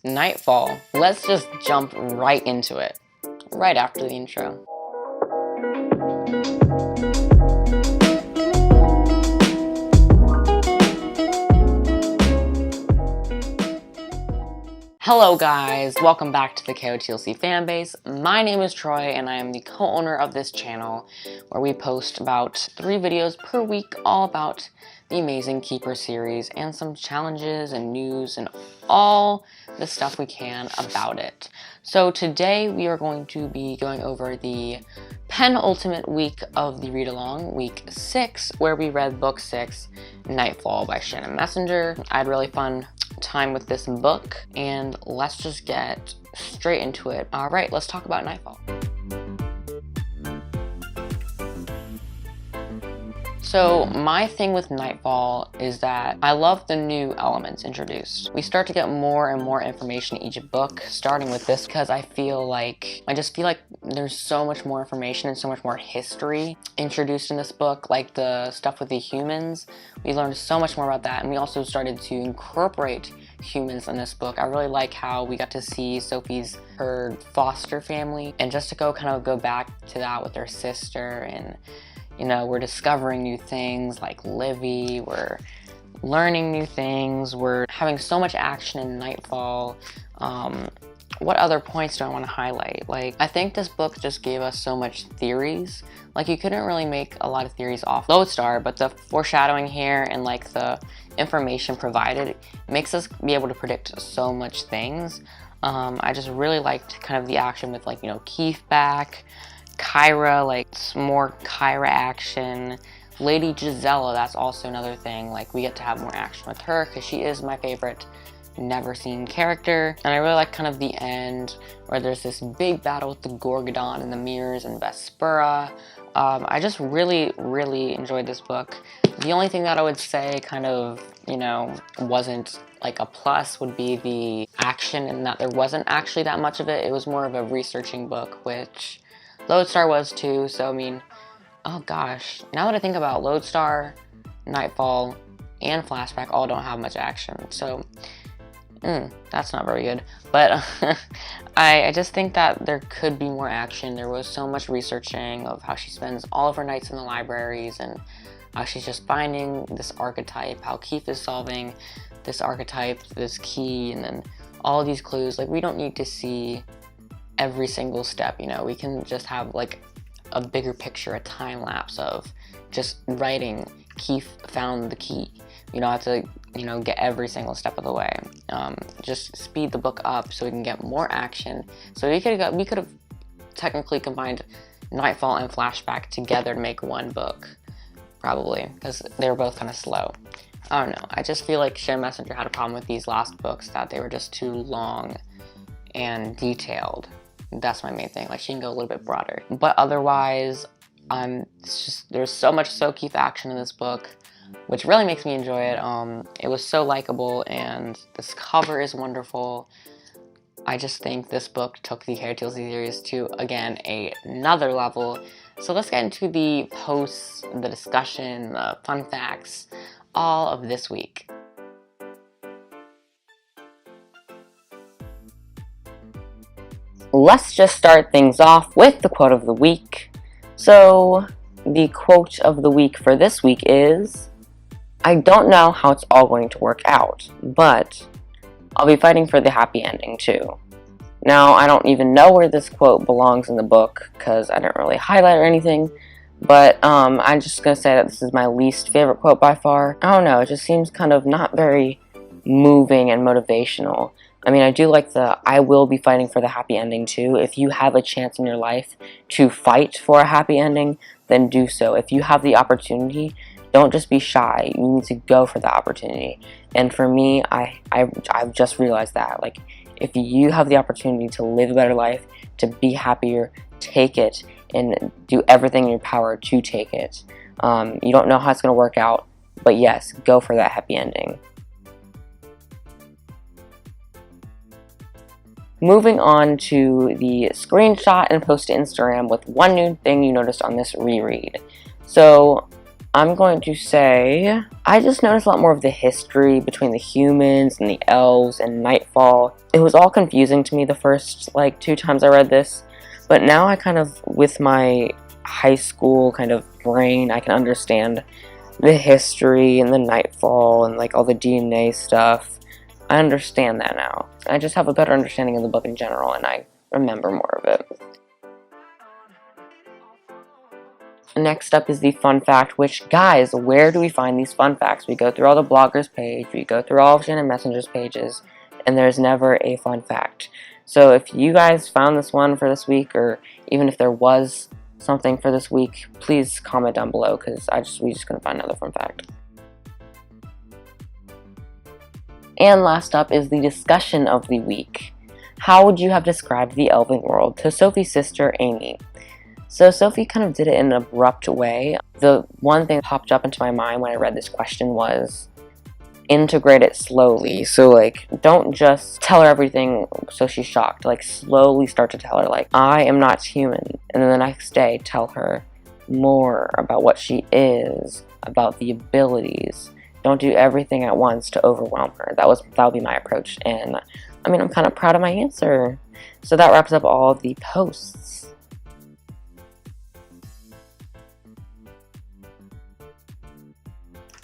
Nightfall. Let's just jump right into it, right after the intro. Hello guys, welcome back to the KotLC Fanbase. My name is Troy and I am the co-owner of this channel where we post about 3 videos per week all about the amazing Keeper series and some challenges and news and all the stuff we can about it. So today we are going to be going over the penultimate week of the read-along, week 6, where we read book 6, Nightfall by Shannon Messenger. I had really fun time with this book, and let's just get straight into it. Alright, let's talk about Nightfall. So my thing with Nightfall is that I love the new elements introduced. We start to get more and more information in each book, starting with this because I just feel like there's so much more information and so much more history introduced in this book, like the stuff with the humans. We learned so much more about that, and we also started to incorporate humans in this book. I really like how we got to see her foster family, and just to go back to that with her sister, and you know, we're discovering new things like Livy, we're learning new things, we're having so much action in Nightfall. What other points do I want to highlight? Like, I think this book just gave us so much theories. Like, you couldn't really make a lot of theories off Lodestar, but the foreshadowing here and like the information provided makes us be able to predict so much things. I just really liked kind of the action with, like, you know, Keefe back, Kyra, like more Kyra action. Lady Gisela, that's also another thing. Like, we get to have more action with her because she is my favorite never seen character. And I really like kind of the end where there's this big battle with the Gorgodon and the mirrors and Vespera. I just really enjoyed this book. The only thing that I would say kind of, you know, wasn't like a plus would be the action, and that there wasn't actually that much of it. It was more of a researching book, which Lodestar was too. So I mean, oh gosh, now that I think about Lodestar, Nightfall, and Flashback all don't have much action, so that's not very good. But I just think that there could be more action. There was so much researching of how she spends all of her nights in the libraries, and how she's just finding this archetype, how Keefe is solving this archetype, this key, and then all these clues. Like, we don't need to see every single step, you know. We can just have like a bigger picture, a time lapse of just writing Keefe found the key. You don't have to, you know, get every single step of the way. Just speed the book up so we can get more action. So we could have technically combined Nightfall and Flashback together to make one book, probably, because they were both kind of slow. I don't know. I just feel like Shannon Messenger had a problem with these last books, that they were just too long and detailed. That's my main thing. Like, she can go a little bit broader. But otherwise, there's so much Sokeefe action in this book, which really makes me enjoy it. It was so likable, and this cover is wonderful. I just think this book took the KotLC series to, again, another level. So let's get into the posts, the discussion, the fun facts, all of this week. Let's just start things off with the quote of the week. So, the quote of the week for this week is, "I don't know how it's all going to work out, but I'll be fighting for the happy ending too." Now, I don't even know where this quote belongs in the book because I didn't really highlight or anything, but I'm just going to say that this is my least favorite quote by far. I don't know, it just seems kind of not very moving and motivational. I mean, I do like the "I will be fighting for the happy ending too." If you have a chance in your life to fight for a happy ending, then do so. If you have the opportunity, don't just be shy. You need to go for the opportunity. And for me, I've just realized that. Like, if you have the opportunity to live a better life, to be happier, take it and do everything in your power to take it. You don't know how it's going to work out, but yes, go for that happy ending. Moving on to the screenshot and post to Instagram with one new thing you noticed on this reread. So I'm going to say I just noticed a lot more of the history between the humans and the elves and Nightfall. It was all confusing to me the first like 2 times I read this, but now I kind of, with my high school kind of brain, I can understand the history and the Nightfall and like all the DNA stuff. I understand that now. I just have a better understanding of the book in general, and I remember more of it. Next up is the fun fact, which, guys, where do we find these fun facts? We go through all the bloggers' page, we go through all of Shannon Messenger's pages, and there's never a fun fact. So if you guys found this one for this week, or even if there was something for this week, please comment down below, because we just couldn't find another fun fact. And last up is the discussion of the week. How would you have described the elven world to Sophie's sister, Amy? So Sophie kind of did it in an abrupt way. The one thing that popped up into my mind when I read this question was integrate it slowly. So like, don't just tell her everything so she's shocked. Like, slowly start to tell her like, I am not human. And then the next day tell her more about what she is, about the abilities. Don't do everything at once to overwhelm her. That would be my approach. And I mean, I'm kind of proud of my answer. So that wraps up all the posts.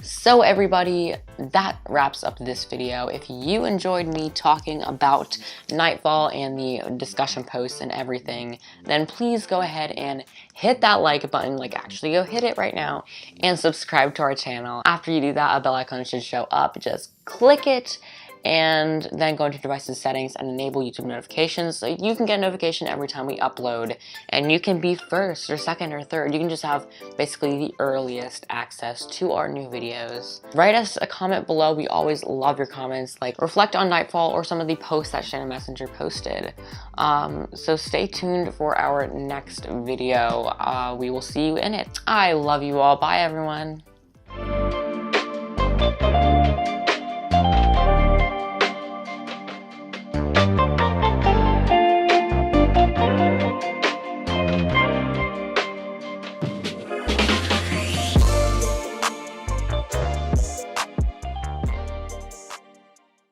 So everybody, that wraps up this video. If you enjoyed me talking about Nightfall and the discussion posts and everything, then please go ahead and hit that like button, like actually go hit it right now, and subscribe to our channel. After you do that, a bell icon should show up. Just click it, and then go into devices settings and enable YouTube notifications so you can get a notification every time we upload, and you can be first or second or third. You can just have basically the earliest access to our new videos. Write us a comment below. We always love your comments, like reflect on Nightfall or some of the posts that Shannon Messenger posted. So stay tuned for our next video. We will see you in it. I love you all. Bye everyone.